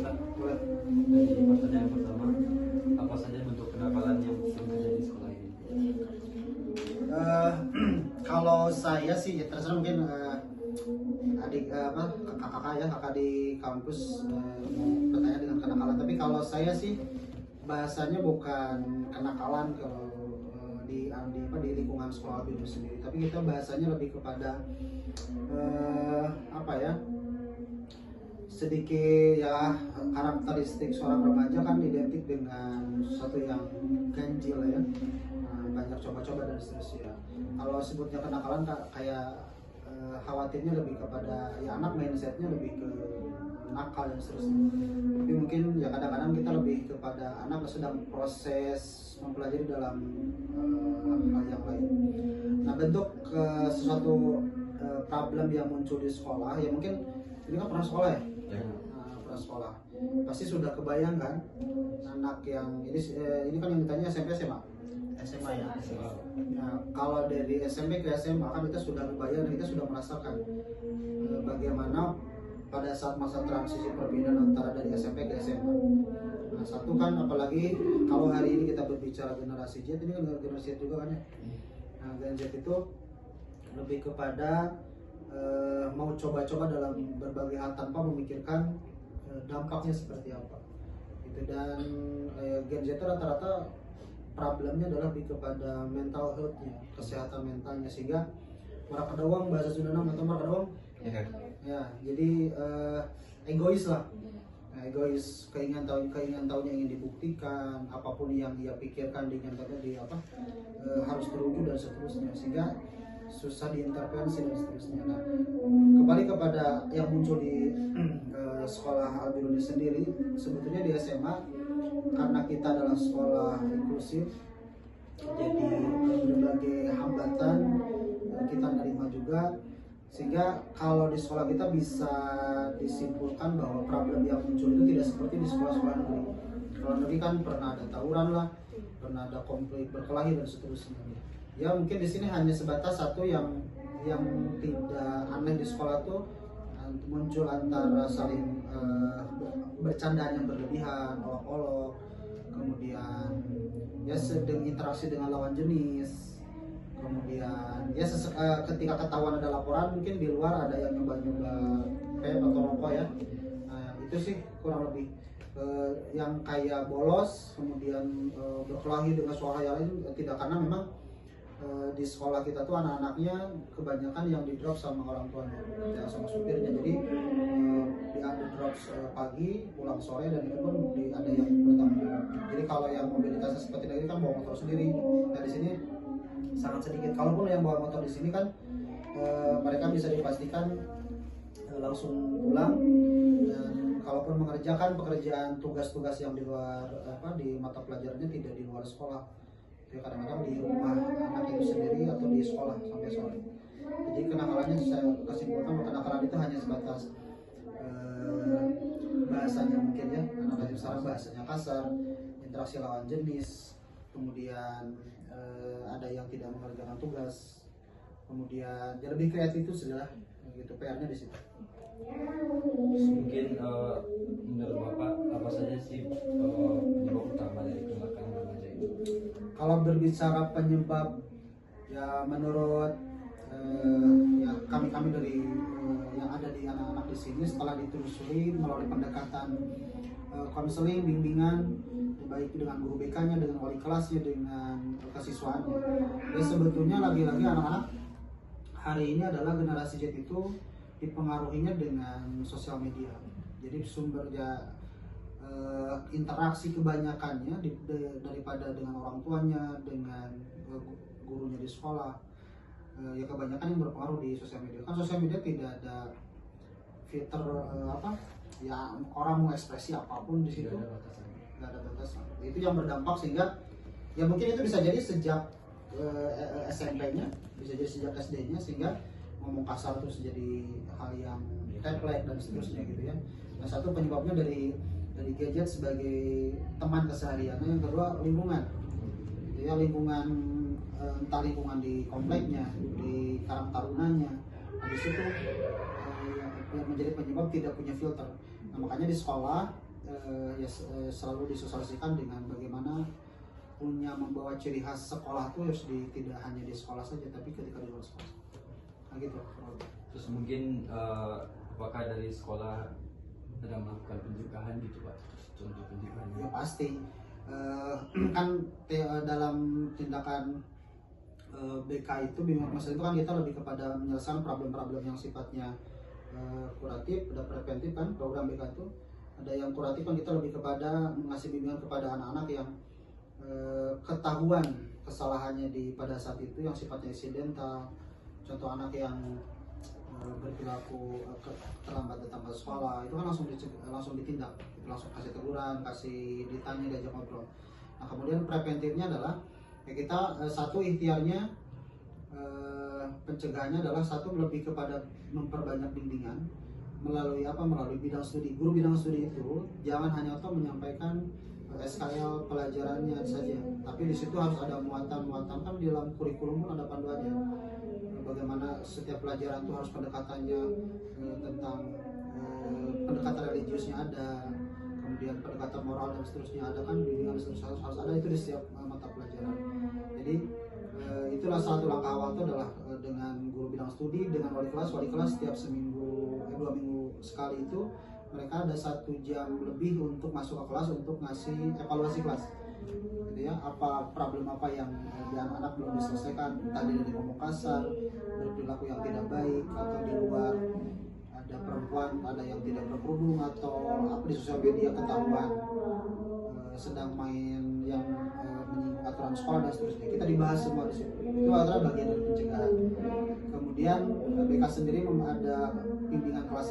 Kak. Boleh. Jadi pertanyaan pertama, apa saja bentuk kenakalan yang sering terjadi di sekolah ini? Kalau saya sih ya terserah, mungkin adik kakak ya, kakak di kampus mau bertanya dengan kenakalan, tapi kalau saya sih bahasanya bukan kenakalan kalau di lingkungan sekolah itu sendiri, tapi kita bahasanya lebih kepada apa ya, sedikit ya, karakteristik seorang remaja kan identik dengan sesuatu yang ganjil ya, banyak coba-coba dan seterusnya. Kalau sebutnya kenakalan kayak khawatirnya lebih kepada ya anak mindsetnya lebih ke nakal dan seterusnya. Tapi mungkin ya kadang-kadang kita lebih kepada anak sedang proses mempelajari dalam hal yang lain. Nah, bentuk sesuatu problem yang muncul di sekolah ya, mungkin ini kan pernah sekolah ya. Pernah sekolah pasti sudah kebayang kan anak yang ini kan yang ditanya SMP SMA ya. Nah, kalau dari SMP ke SMA kan kita sudah kebayang dan kita sudah merasakan bagaimana pada saat masa transisi perpindahan antara dari SMP ke SMA. Nah, satu kan apalagi kalau hari ini kita berbicara generasi Z, ini kan generasi Z juga kan ya. Nah, Gen Z itu lebih kepada mau coba-coba dalam berbagai hal tanpa memikirkan dampaknya seperti apa gitu. Dan Gen Z rata-rata problemnya adalah lebih kepada mental health-nya, kesehatan mentalnya, sehingga orang kedawang bahasa Sunda atau orang kedawang ya, jadi egois lah. Nah, egois, keinginan tahunya ingin dibuktikan, apapun yang dia pikirkan diinginkannya harus terwujud dan seterusnya, sehingga susah diintervensi dan seterusnya. Nah, kembali kepada yang muncul di sekolah Al-Biruni sendiri, sebetulnya di SMA karena kita adalah sekolah inklusif, jadi berbagai hambatan kita menerima juga, sehingga kalau di sekolah kita bisa disimpulkan bahwa problem yang muncul itu tidak seperti di sekolah-sekolah negeri. Kalau negeri kan pernah ada tawuran lah, pernah ada konflik berkelahi dan seterusnya. Ya mungkin di sini hanya sebatas satu yang tidak aneh di sekolah tuh muncul antara saling bercandaan yang berlebihan, olok-olok, kemudian ya sedang interaksi dengan lawan jenis, kemudian ya ketika ketahuan ada laporan mungkin di luar ada yang nyoba-nyoba kayak atau rokok ya. Nah, itu sih kurang lebih yang kayak bolos, kemudian berkelahi dengan suara yang lain tidak, karena memang di sekolah kita tuh anak-anaknya kebanyakan yang di drop sama orang tuanya ya, sama supirnya. Jadi di drop pagi pulang sore, dan itu pun ada yang bertanggung jawab. Jadi kalau yang mobilitasnya seperti negeri kan bawa motor sendiri, nah di sini sangat sedikit. Kalaupun yang bawa motor di sini kan mereka bisa dipastikan langsung pulang, dan kalaupun mengerjakan pekerjaan tugas-tugas yang di luar di mata pelajarannya tidak di luar sekolah, ya kadang-kadang di rumah anak itu sendiri atau di sekolah sampai sore. Jadi kenakalannya saya kesimpulan kenakalan itu hanya sebatas bahasanya mungkin ya, anak sekarang bahasanya kasar, interaksi lawan jenis, kemudian ada yang tidak mengerjakan tugas, kemudian ya lebih ke attitude lah gitu, PR-nya di situ. Mungkin menurut Bapak apa saja sih penyebab utama dari kenakalan remaja ini? Kalau berbicara penyebab ya menurut ya kami dari yang ada di anak-anak di sini, setelah ditelusuri melalui pendekatan konseling, bimbingan baik dengan guru BK-nya, dengan wali kelasnya, dengan kesiswaannya, ya sebetulnya lagi-lagi anak-anak hari ini adalah generasi Z itu dipengaruhinya dengan sosial media. Jadi sumbernya interaksi kebanyakannya daripada dengan orang tuanya, dengan gurunya di sekolah, ya kebanyakan yang berpengaruh di sosial media. Kan sosial media tidak ada filter ya, orang mau ekspresi apapun di situ nggak ada batasan. Itu yang berdampak, sehingga ya mungkin itu bisa jadi sejak SMP-nya, bisa jadi sejak SD-nya, sehingga ngomong kasar terus jadi hal yang template dan seterusnya gitu ya. Nah, satu penyebabnya dari gadget sebagai teman kesehariannya, yang kedua lingkungan, ya lingkungan, entah lingkungan di kompleknya, di karang tarunanya, di situ yang menjadi penyebab tidak punya filter. Nah, makanya di sekolah selalu disosialisasikan dengan bagaimana punya membawa ciri khas sekolah itu harus tidak hanya di sekolah saja tapi ketika di luar sekolah. Nah gitu. Terus mungkin apakah dari sekolah ada melakukan pencegahan gitu Pak? Contoh pencegahan? Ya pasti. Kan dalam tindakan BK itu bimbingan masalah itu kan kita lebih kepada menyelesaikan problem-problem yang sifatnya kuratif, ada preventif kan program BK itu. Ada yang kuratif kan kita lebih kepada mengasih bimbingan kepada anak-anak yang ketahuan kesalahannya pada saat itu yang sifatnya insidental. Contoh anak yang berperilaku terlambat datang ke sekolah itu kan langsung ditindak, langsung kasih teguran, kasih ditanya, diajak ngobrol. Nah kemudian preventifnya adalah ya kita satu ikhtiarnya pencegahannya adalah satu lebih kepada memperbanyak bimbingan melalui bidang studi. Guru bidang studi itu jangan hanya menyampaikan SKL pelajarannya saja, tapi di situ harus ada muatan kan di dalam kurikulum pun ada panduannya. Bagaimana setiap pelajaran itu harus pendekatannya tentang pendekatan religiusnya ada, kemudian pendekatan moral dan seterusnya ada kan, bimbingan harus ada itu di setiap mata pelajaran. Jadi itulah satu langkah awal itu adalah dengan guru bidang studi dengan wali kelas setiap 2 minggu sekali itu mereka ada 1 jam lebih untuk masuk ke kelas untuk ngasih evaluasi kelas. Gitu ya, apa problem apa yang anak belum diselesaikan, entah dia ngomong kasar, berperilaku yang tidak baik, atau di luar ada perempuan, ada yang tidak berkerudung, atau apa di sosial media ketahuan sedang main yang menyinggung aturan sekolah dan seterusnya. Kita dibahas semua di situ. Itu adalah bagian dari pencegahan. Kemudian BK sendiri ada bimbingan kelas